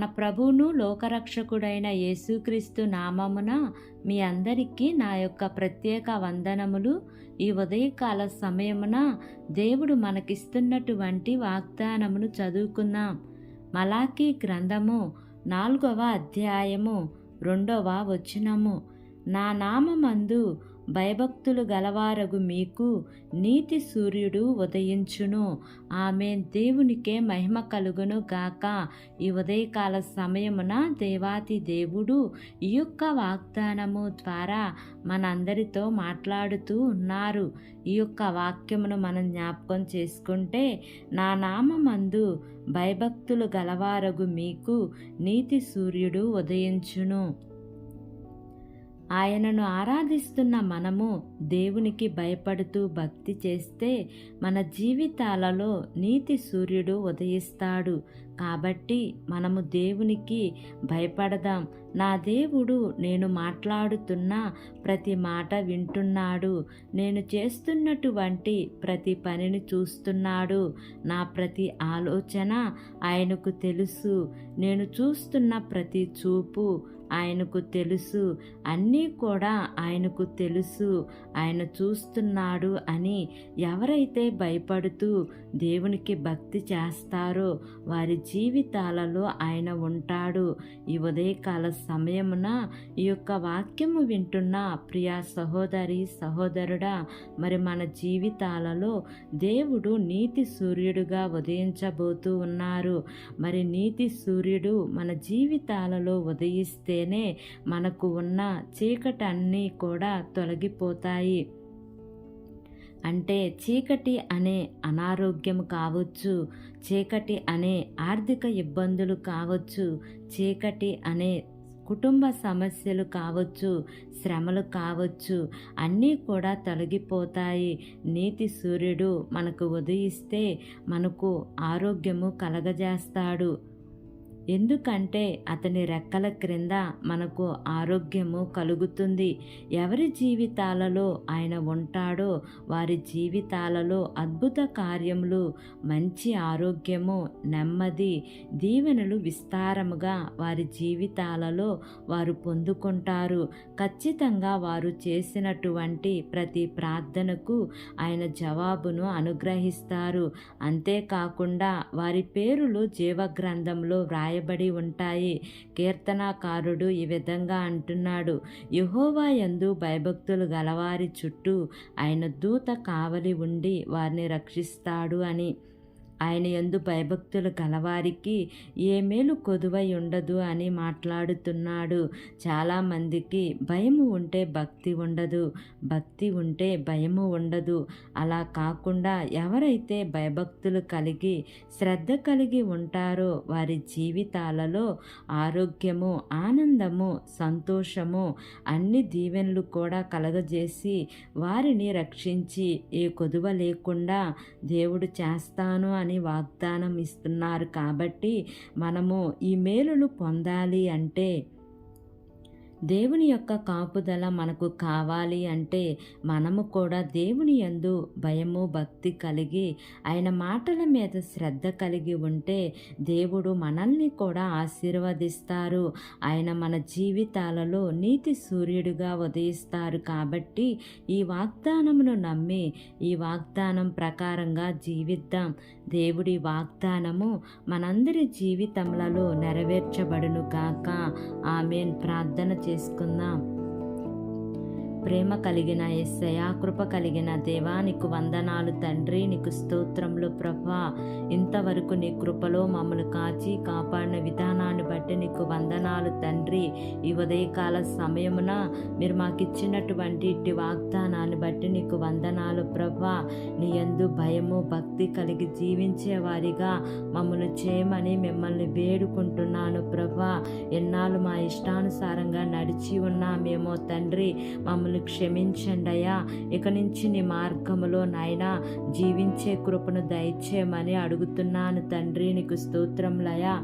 మన ప్రభువును లోకరక్షకుడైన యేసుక్రీస్తు నామమున మీ అందరికీ నా యొక్క ప్రత్యేక వందనములు. ఈ ఉదయకాల సమయమున దేవుడు మనకిస్తున్నటువంటి వాగ్దానమును చదువుకుందాం. మలాకీ గ్రంథము 4వ అధ్యాయము 2వ వచనము. నా నామమందు భయభక్తులు గలవారగు మీకు నీతి సూర్యుడు ఉదయించును. ఆమేన్. దేవునికే మహిమ కలుగును గాక. ఈ ఉదయకాల సమయమున దేవాతి దేవుడు ఈ యొక్క వాగ్దానము ద్వారా మనందరితో మాట్లాడుతూ ఉన్నారు. ఈ యొక్క వాక్యమును మనం జ్ఞాపకం చేసుకుంటే, నా నామమందు భయభక్తులు గలవారగు మీకు నీతి సూర్యుడు ఉదయించును. ఆయనను ఆరాధిస్తున్న మనము దేవునికి భయపడుతూ భక్తి చేస్తే మన జీవితాలలో నీతి సూర్యుడు ఉదయిస్తాడు. కాబట్టి మనము దేవునికి భయపడదాం. నా దేవుడు నేను మాట్లాడుతున్న ప్రతి మాట వింటున్నాడు. నేను చేస్తున్నటువంటి ప్రతి పనిని చూస్తున్నాడు. నా ప్రతి ఆలోచన ఆయనకు తెలుసు. నేను చూస్తున్న ప్రతి చూపు ఆయనకు తెలుసు. అన్నీ కూడా ఆయనకు తెలుసు. ఆయన చూస్తున్నాడు అని ఎవరైతే భయపడుతూ దేవునికి భక్తి చేస్తారో వారి జీవితాలలో ఆయన ఉంటాడు. ఈ ఉదయకాల సమయమున ఈ యొక్క వాక్యము వింటున్న ప్రియా సహోదరి సహోదరుడా, మరి మన జీవితాలలో దేవుడు నీతి సూర్యుడుగా ఉదయించబోతూ ఉన్నారు. మరి నీతి సూర్యుడు మన జీవితాలలో ఉదయిస్తేనే మనకు ఉన్న చీకటన్నీ కూడా తొలగిపోతాయి. అంటే చీకటి అనే అనారోగ్యం కావచ్చు, చీకటి అనే ఆర్థిక ఇబ్బందులు కావచ్చు, చీకటి అనే కుటుంబ సమస్యలు కావచ్చు, శ్రమలు కావచ్చు, అన్నీ కూడా తొలగిపోతాయి. నీతి సూర్యుడు మనకు ఉదయిస్తే మనకు ఆరోగ్యము కలగజేస్తాడు. ఎందుకంటే అతని రెక్కల క్రింద మనకు ఆరోగ్యము కలుగుతుంది. ఎవరి జీవితాలలో ఆయన ఉంటాడో వారి జీవితాలలో అద్భుత కార్యములు, మంచి ఆరోగ్యము, నెమ్మది, దీవెనలు విస్తారముగా వారి జీవితాలలో వారు పొందుకుంటారు. ఖచ్చితంగా వారు చేసినటువంటి ప్రతి ప్రార్థనకు ఆయన జవాబును అనుగ్రహిస్తారు. అంతేకాకుండా వారి పేరులు జీవగ్రంథంలో వ్రాయబడి ఉంటాయి. కీర్తనాకారుడు ఈ విధంగా అంటున్నాడు, యెహోవా యందు భయభక్తులు గలవారి చుట్టూ ఆయన దూత కావలి ఉండి వారిని రక్షిస్తాడు అని. ఆయన యందు భయభక్తులు గలవారికి ఏ మేలు కొదువై ఉండదు అని మాట్లాడుతున్నాడు. చాలామందికి భయము ఉంటే భక్తి ఉండదు, భక్తి ఉంటే భయము ఉండదు. అలా కాకుండా ఎవరైతే భయభక్తులు కలిగి శ్రద్ధ కలిగి ఉంటారో వారి జీవితాలలో ఆరోగ్యము, ఆనందము, సంతోషము, అన్ని దీవెనలు కూడా కలగజేసి వారిని రక్షించి ఏ కొదువ లేకుండా దేవుడు చేస్తాను అని వాగ్దానం ఇస్తున్నారు. కాబట్టి మనము ఈ మేలులు పొందాలి అంటే, దేవుని యొక్క కాపుదల మనకు కావాలి అంటే, మనము కూడా దేవుని యందు భయము భక్తి కలిగి ఆయన మాటల మీద శ్రద్ధ కలిగి ఉంటే దేవుడు మనల్ని కూడా ఆశీర్వదిస్తారు. ఆయన మన జీవితాలలో నీతి సూర్యుడిగా ఉదయిస్తారు. కాబట్టి ఈ వాగ్దానమును నమ్మి ఈ వాగ్దానం ప్రకారంగా జీవిద్దాం. దేవుడి వాగ్దానము మనందరి జీవితములలో నెరవేర్చబడును గాక. ఆమేన్. ప్రార్థన చేసుకుందాం. ప్రేమ కలిగిన యేసయ్యా, కృప కలిగిన దేవా, నీకు వందనాలు తండ్రి. నీకు స్తోత్రములు ప్రభా. ఇంతవరకు నీ కృపలో మమ్మల్ని కాచి కాపాడిన విధానాన్ని బట్టి నీకు వందనాలు తండ్రి. ఈ ఉదయకాల సమయమున మీరు మాకు ఇచ్చినటువంటి ఇట్టి వాగ్దానాన్ని బట్టి నీకు వందనాలు ప్రభా. నీ యందు భయము భక్తి కలిగి జీవించే వారిగా మమ్మల్ని చేయమని మిమ్మల్ని వేడుకుంటున్నాను ప్రభా. ఎన్నాళ్ళు మా ఇష్టానుసారంగా నడిచి ఉన్నామేమో తండ్రి, మమ్మల్ని మమ్మల్ని క్షమించండి అయ్యా. ఇక నుంచి నీ మార్గములో నాయనా జీవించే కృపను దయచేయమని అడుగుతున్నాను తండ్రి. నీకు స్తోత్రములయ్యా.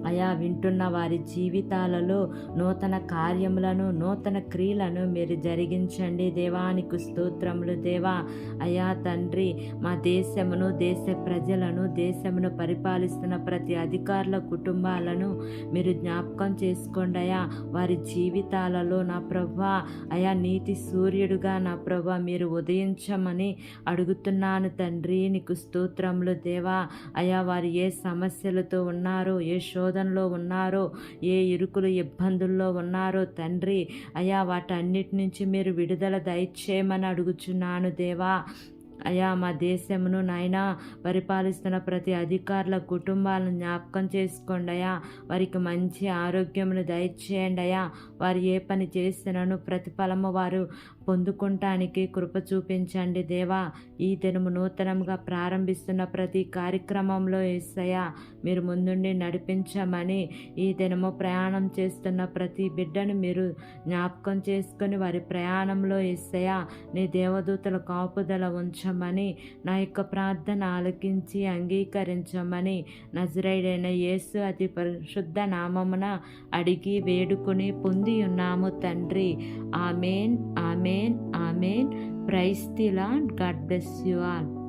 అయా, వింటున్న వారి జీవితాలలో నూతన కార్యములను, నూతన క్రియలను మీరు జరిగించండి దేవానికి స్తోత్రములు దేవా. అయా తండ్రి, మా దేశమును, దేశ ప్రజలను, దేశమును పరిపాలిస్తున్న ప్రతి అధికారుల కుటుంబాలను మీరు జ్ఞాపకం చేసుకోండి అయా. వారి జీవితాలలో నా ప్రభా అయా నీతి సూర్యుడుగా నా ప్రభా మీరు ఉదయించమని అడుగుతున్నాను తండ్రి. నీకు స్తోత్రములు దేవా. అయా, వారు ఏ సమస్యలతో ఉన్నారో, ఏ శోధనలో ఉన్నారో, ఏ ఇరుకులు ఇబ్బందుల్లో ఉన్నారో తండ్రి అయా, వాటన్నిటి నుంచి మీరు విడుదల దయచేయమని అడుగుచున్నాను దేవా. అయా, మా దేశమును నాయనా పరిపాలిస్తున్న ప్రతి అధికారుల కుటుంబాలను జ్ఞాపకం చేసుకోండి అయా. వారికి మంచి ఆరోగ్యమును దయచేయండి అయా. వారు ఏ పని చేసినను ప్రతిఫలము వారు పొందుకుంటానికి కృప చూపించండి దేవా. ఈ దినము నూతనంగా ప్రారంభిస్తున్న ప్రతి కార్యక్రమంలో యేసయ్యా మీరు ముందుండి నడిపించమని, ఈ దినము ప్రయాణం చేస్తున్న ప్రతి బిడ్డను మీరు జ్ఞాపకం చేసుకొని వారి ప్రయాణంలో యేసయ్యా నీ దేవదూతల కాపుదల ఉంచమని, నా యొక్క ప్రార్థన ఆలకించి అంగీకరించమని నజరేయుడైన యేసు అతి పరిశుద్ధ నామమున అడిగి వేడుకొని పొంది ఉన్నాము తండ్రి. Amen, amen, amen. Praise the Lord. God bless you all.